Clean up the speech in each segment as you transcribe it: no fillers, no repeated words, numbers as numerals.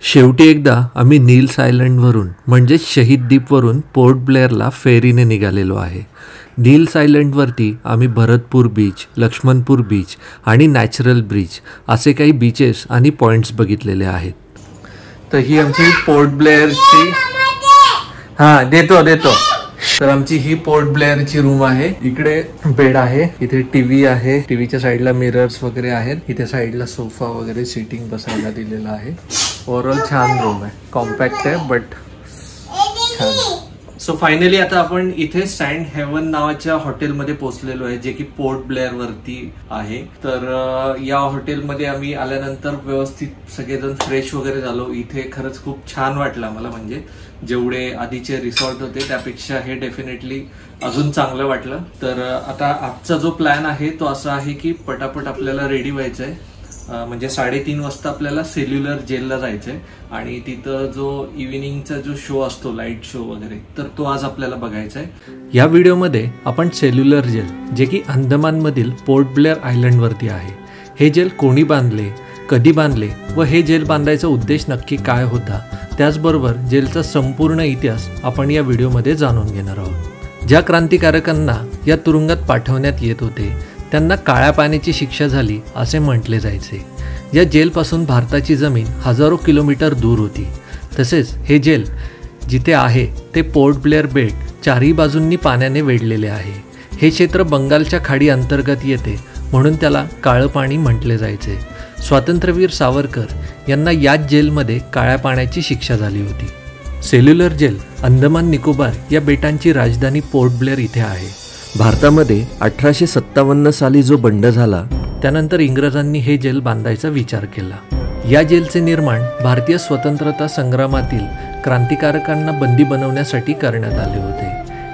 शेवटी एकदा आम्ही नील्स आयलंडवरून म्हणजेच शहीद द्वीपवरून पोर्ट ब्लेअरला फेरीने निघालेलो आहे। नील्स आयलंडवरती आम्ही भरतपूर बीच, लक्ष्मणपूर बीच आणि नॅचरल ब्रिज असे काही बीचेस आणि पॉइंट्स बघितलेले आहेत। तर ही आमची पोर्ट ब्लेअरची देतो तर आमची ही पोर्ट ब्लेअरची रूम आहे। इकडे बेड आहे, इथे टीव्ही आहे, टीव्हीच्या साईडला मिरर्स वगैरे आहेत, इथे साईडला सोफा वगैरे सिटिंग बसायला दिलेला आहे। ओव्हरऑल छान रूम आहे, कॉम्पॅक्ट आहे बट छान। सो फायनली आता आपण इथे सँड हेवन नावाच्या हॉटेलमध्ये पोहोचलेलो आहे, जे की पोर्ट ब्लेअर वरती आहे। तर या हॉटेलमध्ये आम्ही आल्यानंतर व्यवस्थित सगळेजण फ्रेश वगैरे झालो। इथे खरंच खूप छान वाटलं मला, म्हणजे जेवढे आधीचे रिसॉर्ट होते त्यापेक्षा हे डेफिनेटली अजून चांगलं वाटलं। तर आता आजचा जो प्लॅन आहे तो असा आहे की पटापट आपल्याला रेडी व्हायचं आहे, म्हणजे 3:30 वाजता आपल्याला सेल्युलर जेलला जायचंय आणि तिथं जो इव्हिनिंगचा जो शो असतो, लाईट शो वगैरे, तर तो आज आपल्याला बघायचा आहे। या व्हिडिओमध्ये आपण सेल्युलर जेल, जे की अंदमानमधील पोर्ट ब्लेअर आयलंडवरती आहे, हे जेल कोणी बांधले, कधी बांधले व हे जेल बांधायचा उद्देश नक्की काय होता, त्याचबरोबर जेलचा संपूर्ण इतिहास आपण या व्हिडिओमध्ये जाणून घेणार आहोत। ज्या क्रांतिकारकांना या तुरुंगात पाठवण्यात येत होते त्यांना काळ्या पाण्याची शिक्षा झाली असे म्हटले जायचे। या जेलपासून भारताची जमीन हजारो किलोमीटर दूर होती। तसेच हे जेल जिथे आहे ते पोर्ट ब्लेअर बेट चारही बाजूंनी पाण्याने वेढलेले आहे। हे क्षेत्र बंगालच्या खाडी अंतर्गत येते म्हणून त्याला काळं पाणी म्हटले जायचे। स्वातंत्र्यवीर सावरकर यांना याच जेलमध्ये काळ्या पाण्याची शिक्षा झाली होती। सेल्युलर जेल अंदमान निकोबार या बेटांची राजधानी पोर्ट ब्लेअर इथे आहे। भारतामध्ये 1857 साली जो बंड झाला त्यानंतर इंग्रजांनी हे जेल बांधायचा विचार केला। या जेलचे निर्माण भारतीय स्वतंत्रता संग्रामातील क्रांतिकारकांना बंदी बनवण्यासाठी करण्यात आले होते।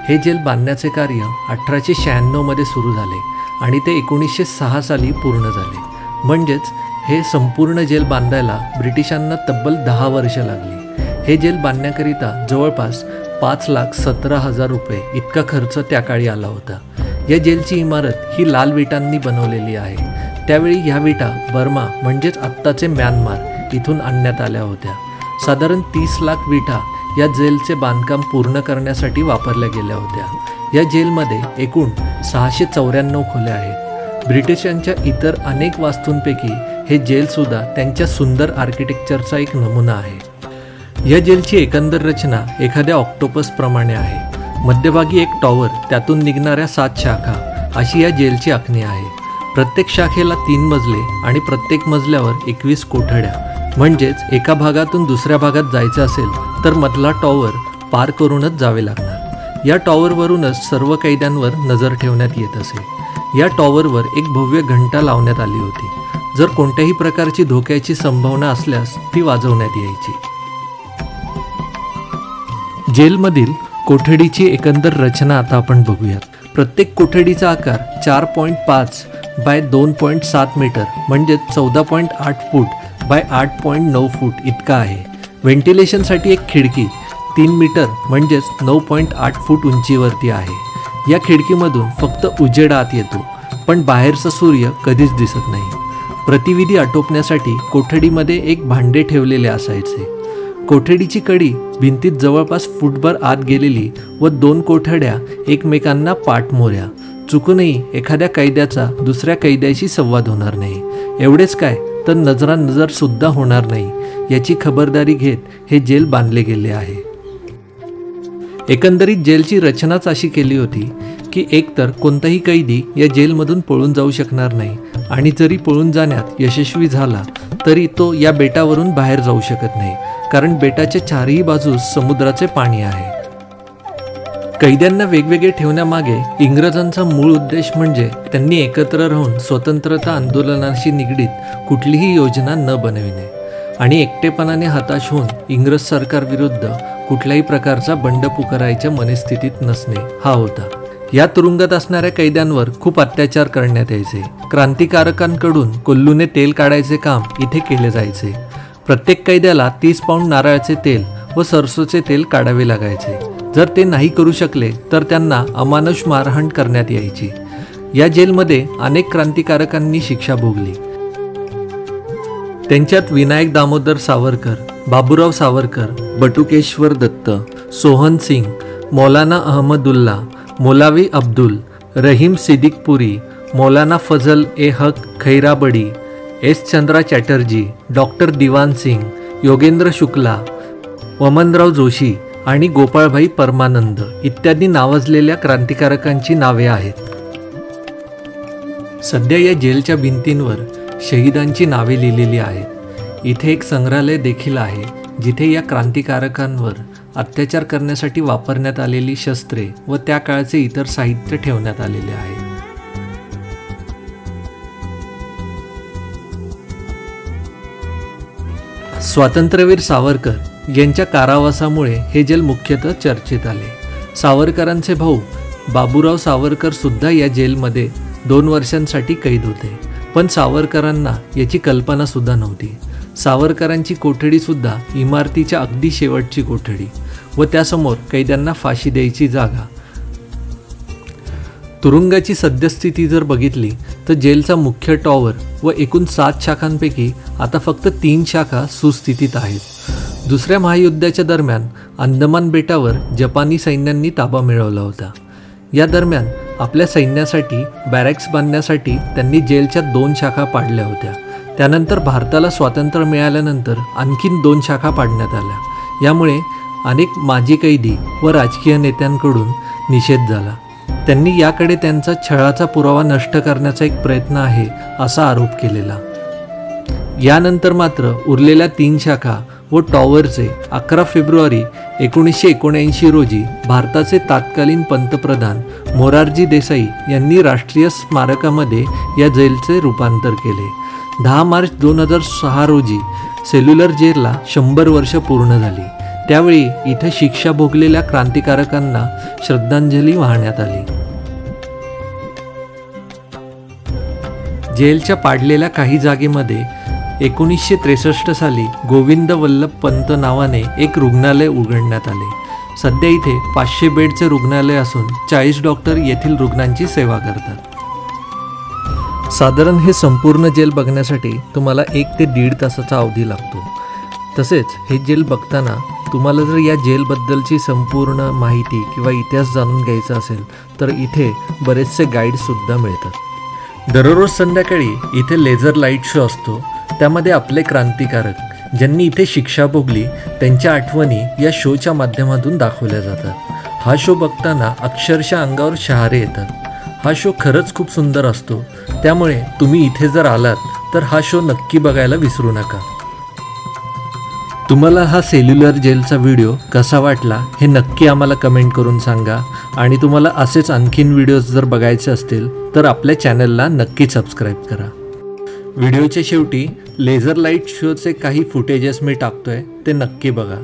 हे जेल बांधण्याचे कार्य 1896 मध्ये सुरू झाले आणि ते 1906 साली पूर्ण झाले। म्हणजेच हे संपूर्ण जेल बांधायला ब्रिटिशांना तब्बल 10 वर्ष लागली। हे जेल बांधण्याकरिता जवळपास 5,17,000 रुपये इतका खर्च त्या काळी आला होता। या जेलची इमारत ही लाल विटांनी बनवलेली आहे। त्यावेळी ह्या विटा बर्मा म्हणजेच आत्ताचे म्यानमार इथून आणण्यात आल्या होत्या। साधारण 30 लाख विटा या जेलचे बांधकाम पूर्ण करण्यासाठी वापरल्या गेल्या होत्या। या जेलमध्ये एकूण 694 खोल्या आहेत। ब्रिटिशांच्या इतर अनेक वास्तूंपैकी हे जेलसुद्धा त्यांच्या सुंदर आर्किटेक्चरचा एक नमुना आहे। या जेलची एकंदर रचना एखाद्या ऑक्टोपस प्रमाणे आहे। मध्यभागी एक टॉवर, त्यातून निघणाऱ्या 7 शाखा अशी या जेलची आखणी आहे। प्रत्येक शाखेला 3 मजले आणि प्रत्येक मजल्यावर 21 कोठड्या। म्हणजेच एका भागातून दुसऱ्या भागात जायचं असेल तर मधला टॉवर पार करूनच जावे लागणार। या टॉवरवरूनच सर्व कैद्यांवर नजर ठेवण्यात येत असे। या टॉवरवर एक भव्य घंटा लावण्यात आली होती। जर कोणत्याही प्रकारची धोक्याची संभावना असल्यास ती वाजवण्यात यायची। जेलमधील कोठडीची एकंदर रचना आता आपण बघूयात। प्रत्येक कोठडीचा आकार 4.5 बाय 2.7 मीटर म्हणजे 14.8 फूट बाय 8.9 फूट इतका आहे। व्हेंटिलेशनसाठी एक खिडकी 3 मीटर म्हणजेच 9.8 फूट उंचीवरती आहे। या खिडकीमधून फक्त उजेड आत येतो, पण बाहेरचा सूर्य कधीच दिसत नाही। प्रतिविधी आटोपण्यासाठी कोठडीमध्ये एक भांडे ठेवलेले असायचे। कोठडीची कडी भिंतीत जवळपास फुटभर आत गेलेली व 2 कोठड्या एकमेकांना पाठमोऱ्या। चुकूनही एखाद्या कैद्याचा दुसऱ्या कैद्याशी संवाद होणार नाही। एवढेच काय तर नजरानजर सुद्धा होणार नाही याची खबरदारी घेत हे जेल बांधले गेले आहे। एकंदरीत जेलची रचनाच अशी केली होती की एकतर कोणताही कैदी या जेलमधून पळून जाऊ शकणार नाही आणि जरी पळून जाण्यात यशस्वी झाला तरी तो या बेटावरून बाहेर जाऊ शकत नाही, कारण बेटाच्या चारही बाजूस समुद्राचे पाणी आहे। कैद्यांना वेगवेगळे ठेवण्यामागे इंग्रजांचा मूळ उद्देश म्हणजे त्यांनी एकत्र राहून स्वतंत्रता आंदोलनाशी निगडीत कुठलीही योजना न बनविणे आणि एकटेपणाने हताश होऊन इंग्रज सरकारविरुद्ध कुठल्याही प्रकारचा बंड पुकारायच्या मनस्थितीत नसणे हा होता। या तुरुंगात असणाऱ्या कैद्यांवर खूप अत्याचार करण्यात यायचे। क्रांतिकारकांकडून कोल्लूने तेल काढायचे काम इथे केले जायचे। प्रत्येक कैद्याला 30 पाऊंड नारळाचे तेल व सरसोचे तेल काढावे लागायचे। जर ते नाही करू शकले तर त्यांना अमानुष मारहाण करण्यात यायची। या जेलमध्ये अनेक क्रांतिकारकांनी शिक्षा भोगली। त्यांच्यात विनायक दामोदर सावरकर, बाबूराव सावरकर, बटुकेश्वर दत्त, सोहन सिंग, मौलाना अहमदुल्ला, मौलावी अब्दुल, रहीम सिद्दीकपुरी, मौलाना फजल ए हक खैराबडी, एस चंद्रा चॅटर्जी, डॉक्टर दिवान सिंग, योगेंद्र शुक्ला, वमनराव जोशी आणि गोपाळभाई परमानंद इत्यादी नावाजलेल्या क्रांतिकारकांची नावे आहेत. सध्या या जेलच्या भिंतींवर शहीदांची नावे लिहिलेली आहेत. इथे एक संग्रहालय देखील आहे जिथे या क्रांतिकारकांवर अत्याचार करण्यासाठी वापरण्यात आलेली शस्त्रे व त्या काळचे इतर साहित्य ठेवण्यात आलेले आहे. स्वातंत्र्यवीर सावरकर यांच्या कारावासामुळे हे जेल मुख्यतः चर्चेत आले. सावरकरांचे भाऊ बाबूराव सावरकर सुद्धा या जेलमध्ये 2 वर्षांसाठी कैद होते, पण सावरकरांना याची कल्पना सुद्धा नव्हती. सावरकरांची कोठडी सुद्धा इमारतीच्या अगदी शेवटची कोठडी व त्यासमोर कैद्यांना फाशी द्यायची जागा. तुरुंगाची सद्यस्थिती जर बघितली तर जेलचा मुख्य टॉवर व एकूण 7 शाखांपैकी आता फक्त 3 शाखा सुस्थितीत आहेत. दुसऱ्या महायुद्धाच्या दरम्यान अंदमान बेटावर जपानी सैन्यांनी ताबा मिळवला होता. या दरम्यान आपल्या सैन्यासाठी बॅरॅक्स बांधण्यासाठी त्यांनी जेलच्या 2 शाखा पाडल्या होत्या. त्यानंतर भारताला स्वातंत्र्य मिळाल्यानंतर आणखीन 2 शाखा पाडण्यात आल्या. यामुळे अनेक माजी कैदी व राजकीय नेत्यांकडून निषेध झाला. त्यांनी याकडे त्यांचा छळाचा पुरावा नष्ट करण्याचा एक प्रयत्न आहे असा आरोप केलेला. यानंतर मात्र उरलेल्या 3 शाखा व टॉवरचे 11 फेब्रुवारी 1979 रोजी भारताचे तत्कालीन पंतप्रधान मोरारजी देसाई यांनी राष्ट्रीय स्मारकामध्ये या जेलचे रूपांतर केले. 10 मार्च 2006 रोजी सेल्युलर जेलला 100 वर्ष पूर्ण झाली. त्यावेळी इथे शिक्षा भोगलेल्या क्रांतिकारकांना श्रद्धांजली वाहण्यात आली. जेलच्या पाडलेल्या काही जागेमध्ये 1963 साली गोविंद वल्लभ पंत नावाने एक रुग्णालय उघडण्यात आले. सध्या इथे 500 बेडचे रुग्णालय असून 40 डॉक्टर येथील रुग्णांची सेवा करतात. साधारण हे संपूर्ण जेल बघण्यासाठी तुम्हाला 1 ते 1.5 तासाचा अवधी लागतो. तसेच हे जेल बघताना तुम्हाला जर या जेलबद्दलची संपूर्ण माहिती किंवा इतिहास जाणून घ्यायचा असेल तर इथे बरेचसे गाईडसुद्धा मिळतात. दररोज संध्याकाळी इथे लेझर लाईट शो असतो. त्यामध्ये आपले क्रांतिकारक ज्यांनी इथे शिक्षा भोगली त्यांच्या आठवणी या शोच्या माध्यमातून दाखवल्या जातात. हा शो बघताना अक्षरशः अंगावर शहारे येतात. हा शो खरंच खूप सुंदर असतो. त्यामुळे तुम्ही इथे जर आलात तर हा शो नक्की बघायला विसरू नका. तुम्हाला हा सेल्युलर जेलचा व्हिडिओ कसा वाटला हे नक्की आम्हाला कमेंट करून सांगा. आणि तुम्हाला असेच आणखीन व्हिडिओज जर बघायचे असतील तर आपल्या चॅनलला नक्की सबस्क्राईब करा. व्हिडिओच्या शेवटी लेझर लाईट शोचे काही फुटेजेस मी टाकतोय, ते नक्की बघा.